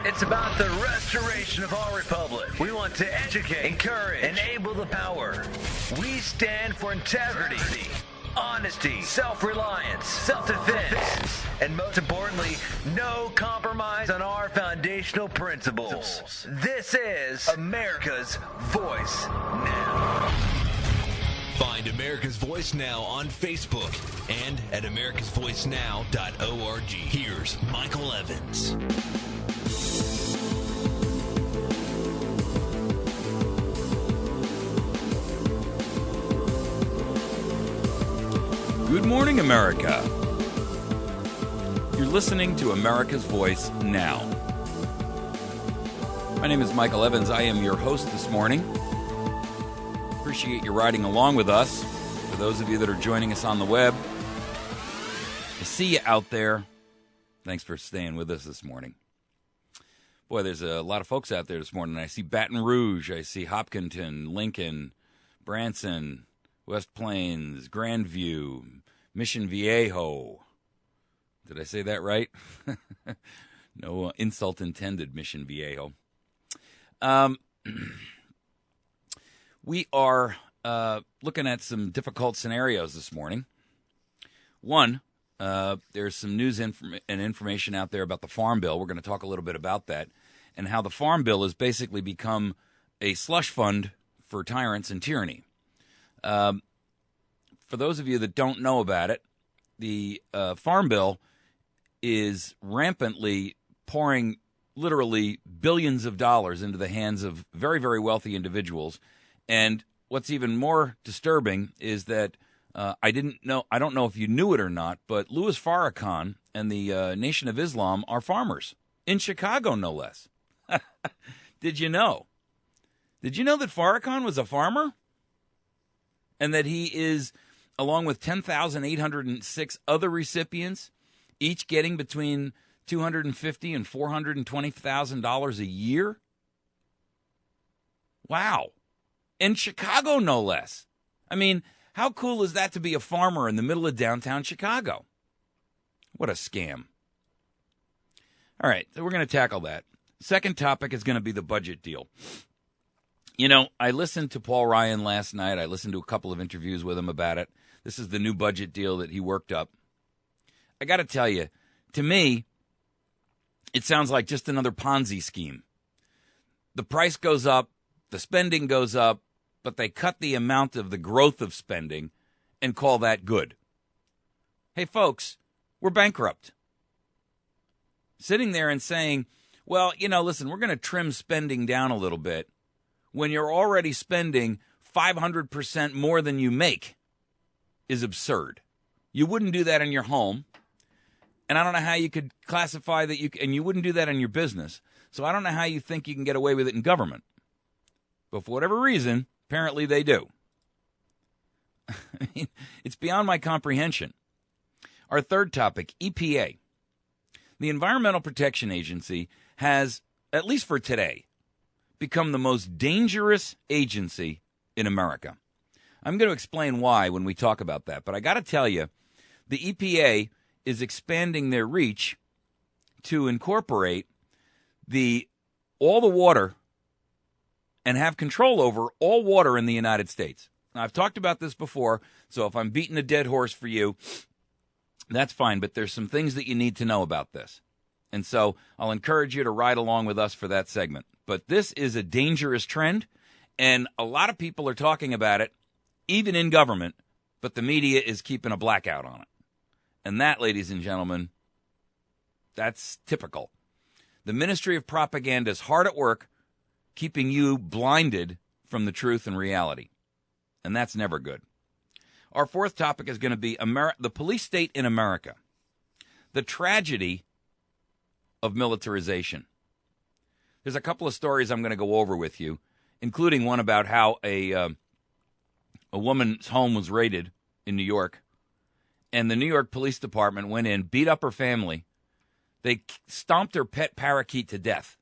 It's about the restoration of our republic. We want to educate, encourage, enable the power. We stand for integrity, honesty, self-reliance, self-defense, and most importantly, no compromise on our foundational principles. This is America's Voice Now. Find America's Voice Now on Facebook and at americasvoicenow.org. Here's Michael Evans. Good morning, America. You're listening to America's Voice Now. My name is Michael Evans. I am your host this morning. Appreciate you riding along with us. For those of you that are joining us on the web, I see you out there. Thanks for staying with us this morning. Boy, there's a lot of folks out there this morning. I see Baton Rouge. I see Hopkinton, Lincoln, Branson, West Plains, Grandview, Mission Viejo. Did I say that right? No insult intended, Mission Viejo. We are looking at some difficult scenarios this morning. One, there's some news and information out there about the Farm Bill. We're going to talk a little bit about that and how the Farm Bill has basically become a slush fund for tyrants and tyranny. For those of you that don't know about it, the Farm Bill is rampantly pouring literally billions of dollars into the hands of very, very wealthy individuals. And what's even more disturbing is that I don't know if you knew it or not, but Louis Farrakhan and the Nation of Islam are farmers in Chicago, no less. Did you know? Did you know that Farrakhan was a farmer? And that he is, along with 10,806 other recipients, each getting between $250,000 and $420,000 a year? Wow. In Chicago, no less. I mean, how cool is that to be a farmer in the middle of downtown Chicago? What a scam. All right, so we're going to tackle that. Second topic is going to be the budget deal. You know, I listened to Paul Ryan last night. I listened to a couple of interviews with him about it. This is the new budget deal that he worked up. I got to tell you, to me, it sounds like just another Ponzi scheme. The price goes up, the spending goes up, but they cut the amount of the growth of spending and call that good. Hey, folks, we're bankrupt. Sitting there and saying, well, you know, listen, we're going to trim spending down a little bit when you're already spending 500% more than you make is absurd. You wouldn't do that in your home, and I don't know how you could classify that and you wouldn't do that in your business, so I don't know how you think you can get away with it in government. But for whatever reason, apparently they do. I mean, it's beyond my comprehension. Our third topic, EPA. The Environmental Protection Agency has, at least for today, become the most dangerous agency in America. I'm going to explain why when we talk about that, but I got to tell you, the EPA is expanding their reach to incorporate all the water and have control over all water in the United States. Now, I've talked about this before, so if I'm beating a dead horse for you, that's fine, but there's some things that you need to know about this. And so I'll encourage you to ride along with us for that segment. But this is a dangerous trend, and a lot of people are talking about it, even in government, but the media is keeping a blackout on it. And that, ladies and gentlemen, that's typical. The Ministry of Propaganda is hard at work keeping you blinded from the truth and reality. And that's never good. Our fourth topic is going to be the police state in America. The tragedy of militarization. There's a couple of stories I'm going to go over with you, including one about how a woman's home was raided in New York, and the New York Police Department went in, beat up her family. They stomped her pet parakeet to death.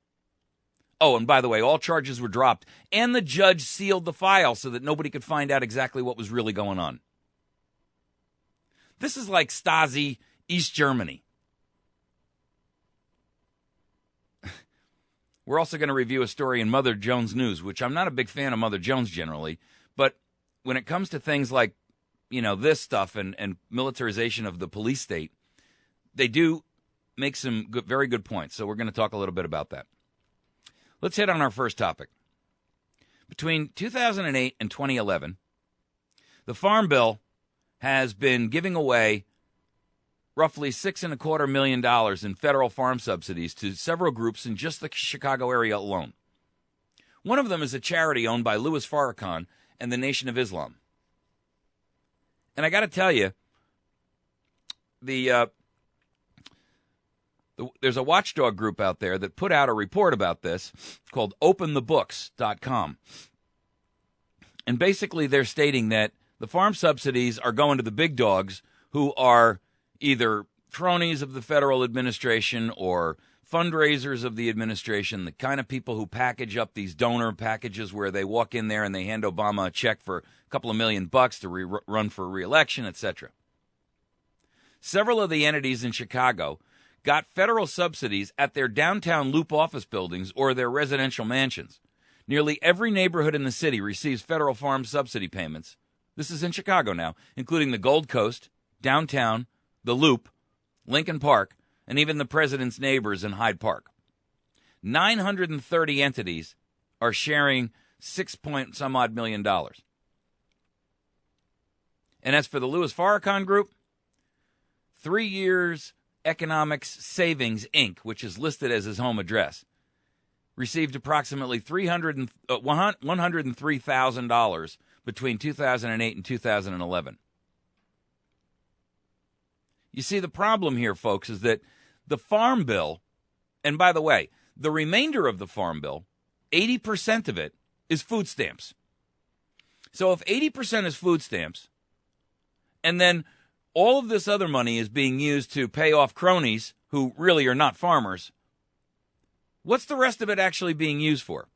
Oh, and by the way, all charges were dropped, and the judge sealed the file so that nobody could find out exactly what was really going on. This is like Stasi, East Germany. We're also going to review a story in Mother Jones News, which I'm not a big fan of Mother Jones generally, but when it comes to things like, this stuff and militarization of the police state, they do make some very good points. So we're going to talk a little bit about that. Let's hit on our first topic. Between 2008 and 2011, the Farm Bill has been giving away roughly $6.25 million in federal farm subsidies to several groups in just the Chicago area alone. One of them is a charity owned by Louis Farrakhan and the Nation of Islam. And I got to tell you, there's a watchdog group out there that put out a report about this called OpenTheBooks.com. And basically they're stating that the farm subsidies are going to the big dogs who are either cronies of the federal administration or fundraisers of the administration, the kind of people who package up these donor packages where they walk in there and they hand Obama a check for a couple of $1 million to run for re-election, etc. Several of the entities in Chicago got federal subsidies at their downtown Loop office buildings or their residential mansions. Nearly every neighborhood in the city receives federal farm subsidy payments. This is in Chicago now, including the Gold Coast, downtown, the Loop, Lincoln Park, and even the president's neighbors in Hyde Park. 930 entities are sharing $6-point-some-odd million. And as for the Louis Farrakhan Group, 3 years Economics Savings, Inc., which is listed as his home address, received approximately $103,000 between 2008 and 2011. You see, the problem here, folks, is that the Farm Bill, and by the way, the remainder of the Farm Bill, 80% of it is food stamps. So if 80% is food stamps, and then all of this other money is being used to pay off cronies who really are not farmers, what's the rest of it actually being used for?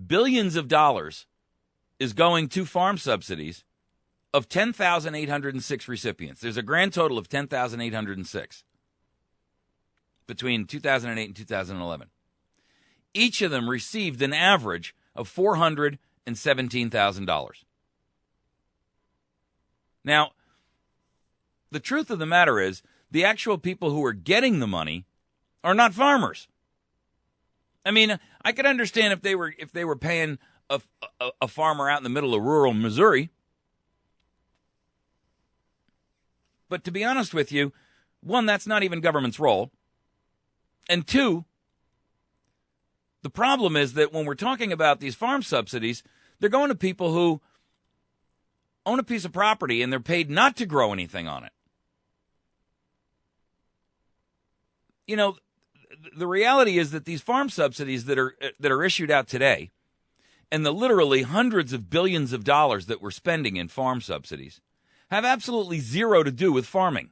Billions of dollars is going to farm subsidies of 10,806 recipients. There's a grand total of 10,806 between 2008 and 2011. Each of them received an average of $417,000. Now, the truth of the matter is, the actual people who are getting the money are not farmers. I mean, I could understand if they were paying a farmer out in the middle of rural Missouri. But to be honest with you, one, that's not even government's role. And two, the problem is that when we're talking about these farm subsidies, they're going to people who own a piece of property and they're paid not to grow anything on it. You know, the reality is that these farm subsidies that are issued out today, and the literally hundreds of billions of dollars that we're spending in farm subsidies, have absolutely zero to do with farming.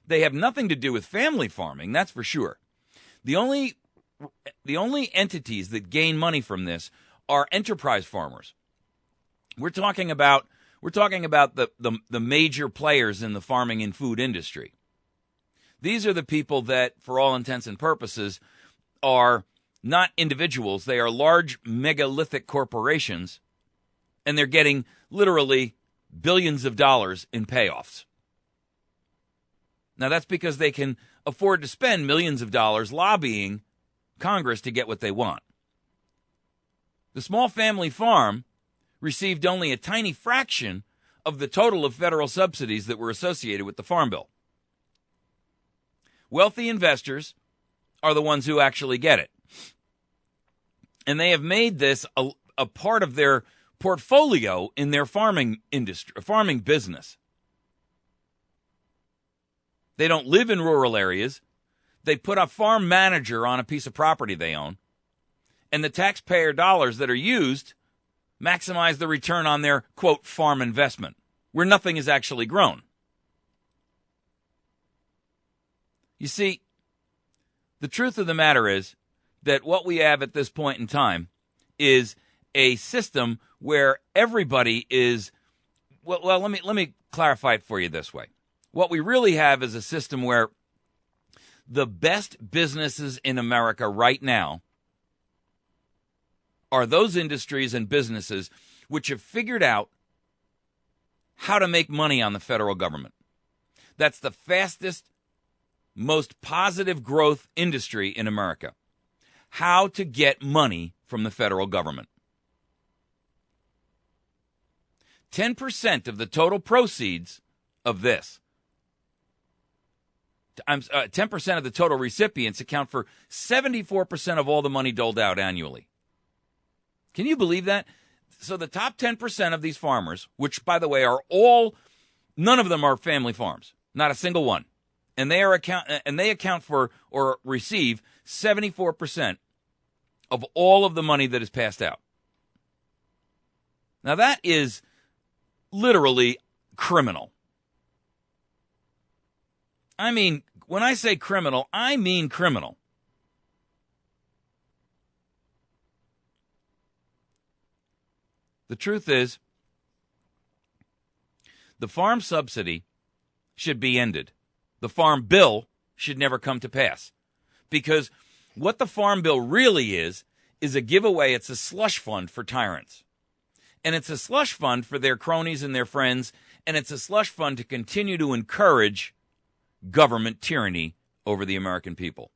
They have nothing to do with family farming, that's for sure. The only entities that gain money from this are enterprise farmers. We're talking about the major players in the farming and food industry. These are the people that, for all intents and purposes, are not individuals. They are large megalithic corporations, and they're getting literally billions of dollars in payoffs. Now, that's because they can afford to spend millions of dollars lobbying Congress to get what they want. The small family farm received only a tiny fraction of the total of federal subsidies that were associated with the Farm Bill. Wealthy investors are the ones who actually get it. And they have made this a part of their portfolio in their farming industry, farming business. They don't live in rural areas. They put a farm manager on a piece of property they own, and the taxpayer dollars that are used maximize the return on their, quote, farm investment, where nothing is actually grown. You see, the truth of the matter is that what we have at this point in time is a system where everybody is, well, let me clarify it for you this way. What we really have is a system where the best businesses in America right now are those industries and businesses which have figured out how to make money on the federal government. That's the fastest, most positive growth industry in America. How to get money from the federal government. 10% of the total proceeds of this, 10% of the total recipients account for 74% of all the money doled out annually. Can you believe that? So the top 10% of these farmers, which, by the way, are all, none of them are family farms, not a single one. And they account for or receive 74% of all of the money that is passed out. Now that is literally criminal. I mean, when I say criminal, I mean criminal. The truth is, the farm subsidy should be ended. The farm bill should never come to pass. Because what the farm bill really is a giveaway. It's a slush fund for tyrants. And it's a slush fund for their cronies and their friends. And it's a slush fund to continue to encourage government tyranny over the American people.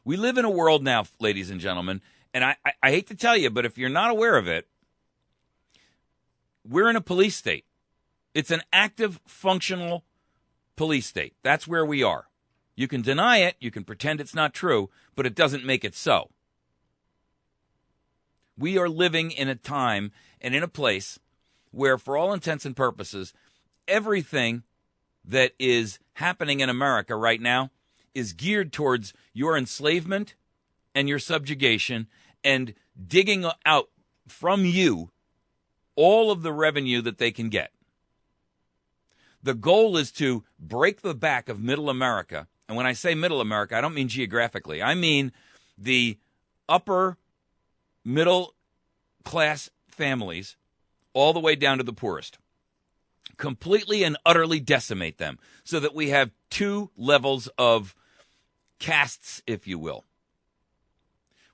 We live in a world now, ladies and gentlemen, and I hate to tell you, but if you're not aware of it, we're in a police state. It's an active, functional police state. That's where we are. You can deny it, you can pretend it's not true, but it doesn't make it so. We are living in a time and in a place where, for all intents and purposes, everything that is happening in America right now is geared towards your enslavement and your subjugation and digging out from you all of the revenue that they can get. The goal is to break the back of middle America. And when I say middle America, I don't mean geographically. I mean the upper middle class families all the way down to the poorest. Completely and utterly decimate them so that we have two levels of castes, if you will.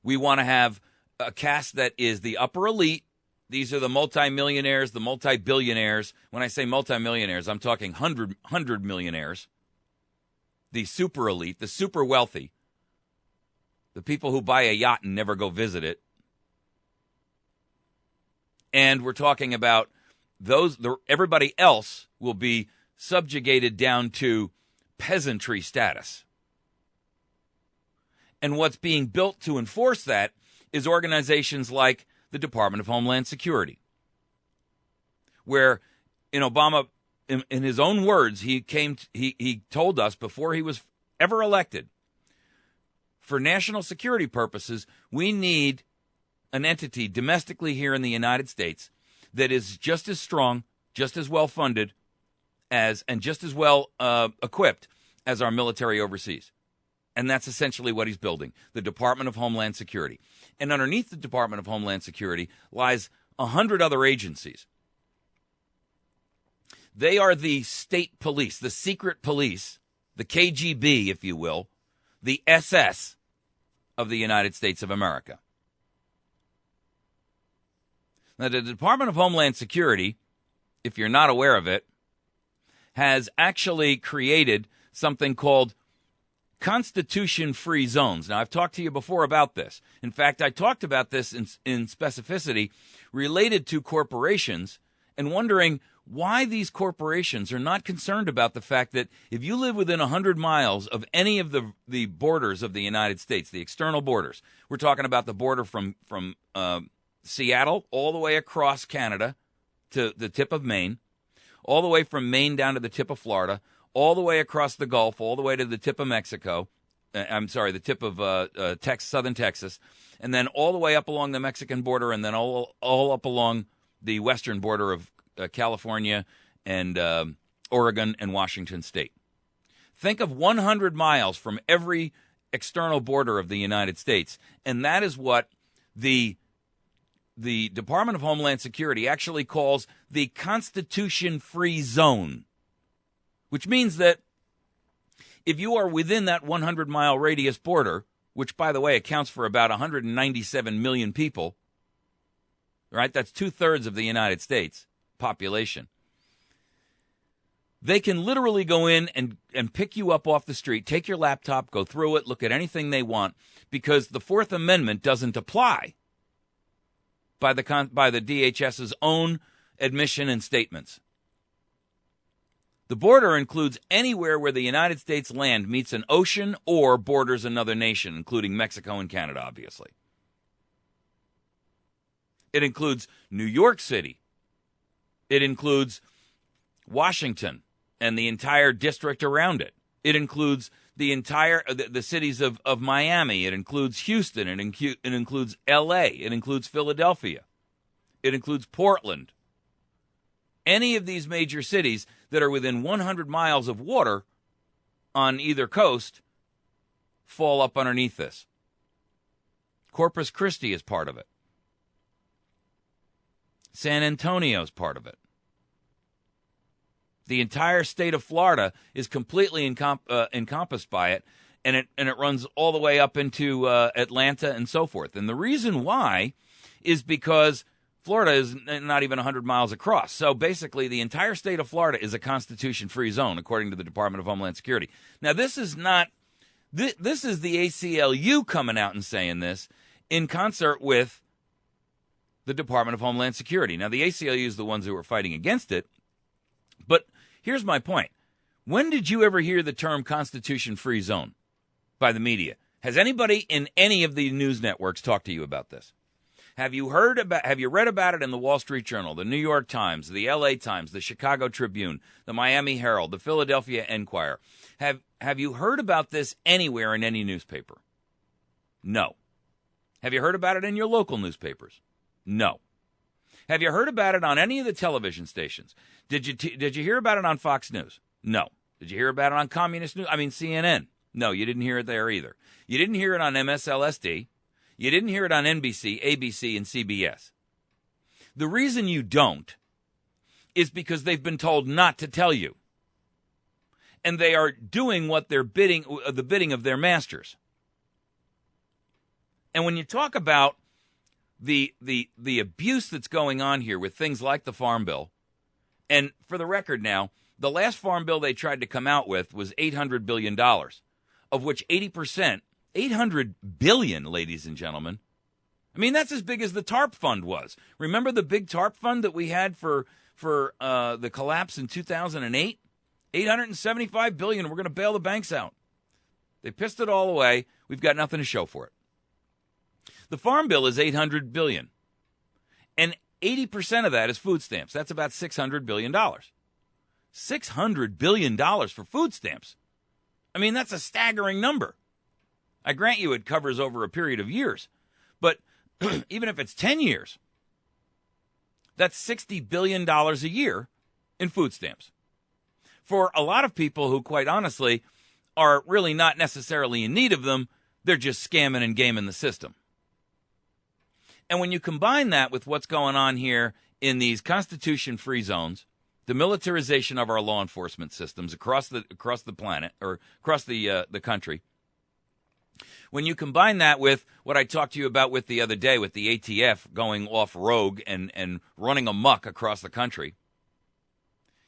We want to have a caste that is the upper elite. These are the multimillionaires, the multi-billionaires. When I say multimillionaires, I'm talking hundred millionaires. The super elite, the super wealthy. The people who buy a yacht and never go visit it. And we're talking about everybody else will be subjugated down to peasantry status. And what's being built to enforce that is organizations like the Department of Homeland Security, where in Obama, in his own words, he told us before he was ever elected, for national security purposes, we need an entity domestically here in the United States that is just as strong, just as well funded and just as well equipped as our military overseas. And that's essentially what he's building, the Department of Homeland Security. And underneath the Department of Homeland Security lies 100 other agencies. They are the state police, the secret police, the KGB, if you will, the SS of the United States of America. Now, the Department of Homeland Security, if you're not aware of it, has actually created something called Constitution-free zones. Now, I've talked to you before about this. In fact, I talked about this in specificity related to corporations and wondering why these corporations are not concerned about the fact that if you live within 100 miles of any of the borders of the United States, the external borders, we're talking about the border from Seattle all the way across Canada to the tip of Maine, all the way from Maine down to the tip of Florida, all the way across the Gulf, all the way to the tip of Mexico. The tip of southern Texas, and then all the way up along the Mexican border, and then all up along the western border of California and Oregon and Washington State. Think of 100 miles from every external border of the United States, and that is what the Department of Homeland Security actually calls the Constitution-free zone, which means that if you are within that 100-mile radius border, which, by the way, accounts for about 197 million people, right? That's 2/3 of the United States population. They can literally go in and pick you up off the street, take your laptop, go through it, look at anything they want, because the Fourth Amendment doesn't apply by the DHS's own admission and statements. The border includes anywhere where the United States land meets an ocean or borders another nation, including Mexico and Canada, obviously. It includes New York City. It includes Washington and the entire district around it. It includes the entire the cities of Miami. It includes Houston. It includes L.A. It includes Philadelphia. It includes Portland. Any of these major cities that are within 100 miles of water on either coast fall up underneath this. Corpus Christi is part of it. San Antonio is part of it. The entire state of Florida is completely encompassed by it, and it runs all the way up into Atlanta and so forth. And the reason why is because Florida is not even 100 miles across. So basically, the entire state of Florida is a Constitution-free zone, according to the Department of Homeland Security. Now, this is not this is the ACLU coming out and saying this in concert with the Department of Homeland Security. Now, the ACLU is the ones who are fighting against it, but here's my point. When did you ever hear the term Constitution-free zone by the media? Has anybody in any of the news networks talked to you about this? Have you read about it in the Wall Street Journal, the New York Times, the LA Times, the Chicago Tribune, the Miami Herald, the Philadelphia Inquirer? Have you heard about this anywhere in any newspaper? No. Have you heard about it in your local newspapers? No. Have you heard about it on any of the television stations? Did you hear about it on Fox News? No. Did you hear about it on Communist News? CNN? No, you didn't hear it there either. You didn't hear it on MSLSD. You didn't hear it on NBC, ABC, and CBS. The reason you don't is because they've been told not to tell you. And they are doing what they're the bidding of their masters. And when you talk about the abuse that's going on here with things like the Farm Bill, and for the record now, the last Farm Bill they tried to come out with was $800 billion, of which 80%, $800 billion, ladies and gentlemen. I mean, that's as big as the TARP fund was. Remember the big TARP fund that we had for the collapse in 2008? $875 billion. We're going to bail the banks out. They pissed it all away. We've got nothing to show for it. The Farm Bill is $800 billion. And 80% of that is food stamps. That's about $600 billion. $600 billion for food stamps. I mean, that's a staggering number. I grant you it covers over a period of years. But even if it's 10 years, that's $60 billion a year in food stamps. For a lot of people who, quite honestly, are really not necessarily in need of them, they're just scamming and gaming the system. And when you combine that with what's going on here in these Constitution-free zones, the militarization of our law enforcement systems across the planet, or across the country, when you combine that with what I talked to you about with the other day with the ATF going off rogue and running amok across the country,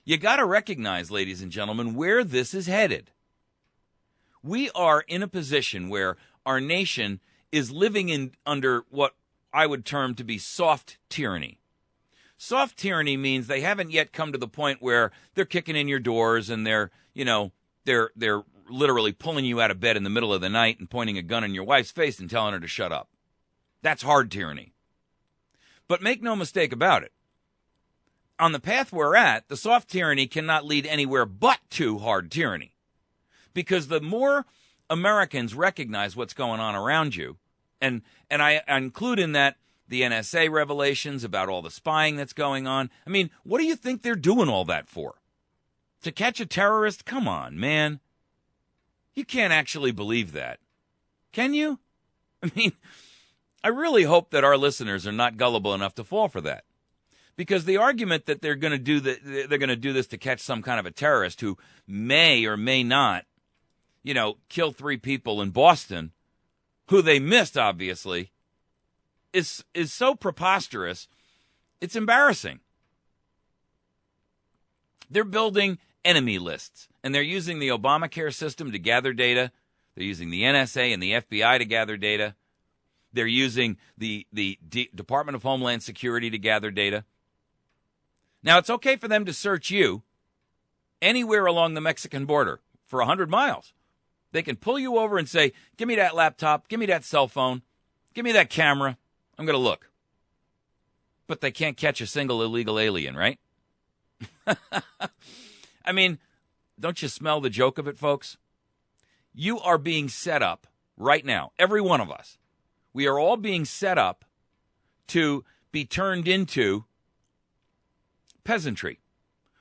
you got to recognize, ladies and gentlemen, where this is headed. We are in a position where our nation is living under what I would term to be soft tyranny. Soft tyranny means they haven't yet come to the point where they're kicking in your doors and they're literally pulling you out of bed in the middle of the night and pointing a gun in your wife's face and telling her to shut up. That's hard tyranny. But make no mistake about it. On the path we're at, the soft tyranny cannot lead anywhere but to hard tyranny. Because the more Americans recognize what's going on around you, and I include in that the NSA revelations about all the spying that's going on. I mean, what do you think they're doing all that for? To catch a terrorist? Come on, man. You can't actually believe that. Can you? I mean, I really hope that our listeners are not gullible enough to fall for that. Because the argument that they're going to do this to catch some kind of a terrorist who may or may not kill 3 people in Boston, who they missed, obviously, is so preposterous, it's embarrassing. They're building enemy lists, and they're using the Obamacare system to gather data. They're using the NSA and the FBI to gather data. They're using the Department of Homeland Security to gather data. Now, it's okay for them to search you anywhere along the Mexican border for 100 miles. They can pull you over and say, give me that laptop, give me that cell phone, give me that camera. I'm going to look. But they can't catch a single illegal alien, right? I mean, don't you smell the joke of it, folks? You are being set up right now, every one of us. We are all being set up to be turned into peasantry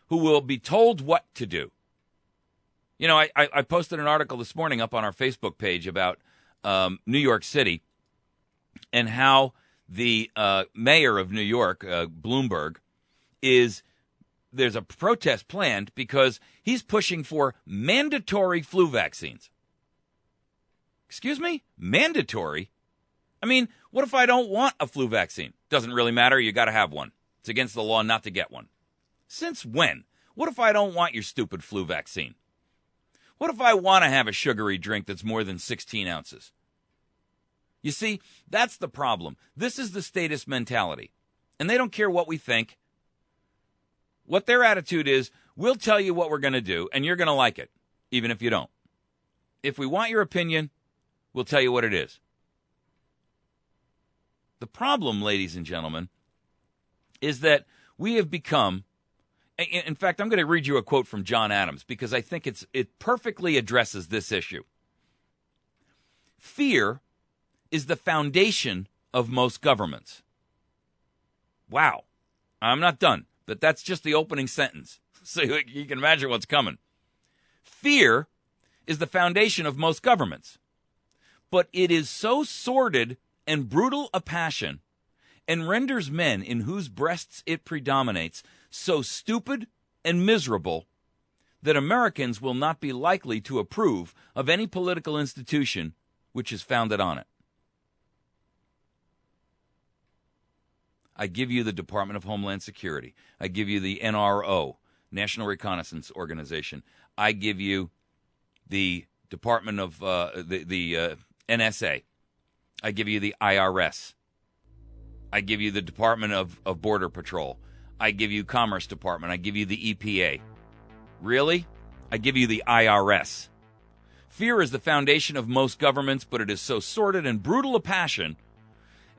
who will be told what to do. I posted an article this morning up on our Facebook page about New York City and how the mayor of New York, Bloomberg, there's a protest planned because he's pushing for mandatory flu vaccines. Excuse me? Mandatory? I mean, what if I don't want a flu vaccine? Doesn't really matter. You got to have one. It's against the law not to get one. Since when? What if I don't want your stupid flu vaccine? What if I want to have a sugary drink that's more than 16 ounces? You see, that's the problem. This is the statist mentality. And they don't care what we think. What their attitude is, we'll tell you what we're going to do, and you're going to like it, even if you don't. If we want your opinion, we'll tell you what it is. The problem, ladies and gentlemen, is that we have become, in fact, I'm going to read you a quote from John Adams because I think it perfectly addresses this issue. Fear is the foundation of most governments. Wow. I'm not done, but that's just the opening sentence. So you can imagine what's coming. Fear is the foundation of most governments, but it is so sordid and brutal a passion and renders men in whose breasts it predominates so stupid and miserable that Americans will not be likely to approve of any political institution which is founded on it. I give you the Department of Homeland Security. I give you the NRO, National Reconnaissance Organization. I give you the Department of the NSA. I give you the IRS. I give you the Department of Border Patrol. I give you Commerce Department. I give you the EPA. Really? I give you the IRS. Fear is the foundation of most governments, but it is so sordid and brutal a passion,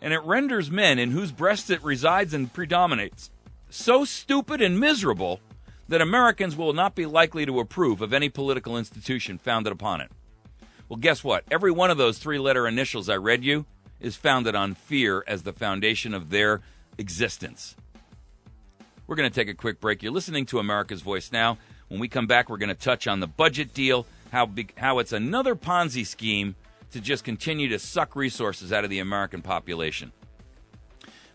and it renders men in whose breasts it resides and predominates so stupid and miserable that Americans will not be likely to approve of any political institution founded upon it. Well, guess what? Every one of those 3-letter initials I read you is founded on fear as the foundation of their existence. We're going to take a quick break. You're listening to America's Voice Now. When we come back, we're going to touch on the budget deal, how it's another Ponzi scheme to just continue to suck resources out of the American population.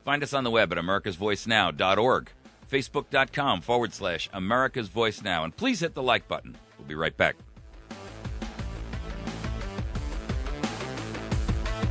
Find us on the web at americasvoicenow.org, facebook.com/America's Voice Now. And please hit the like button. We'll be right back.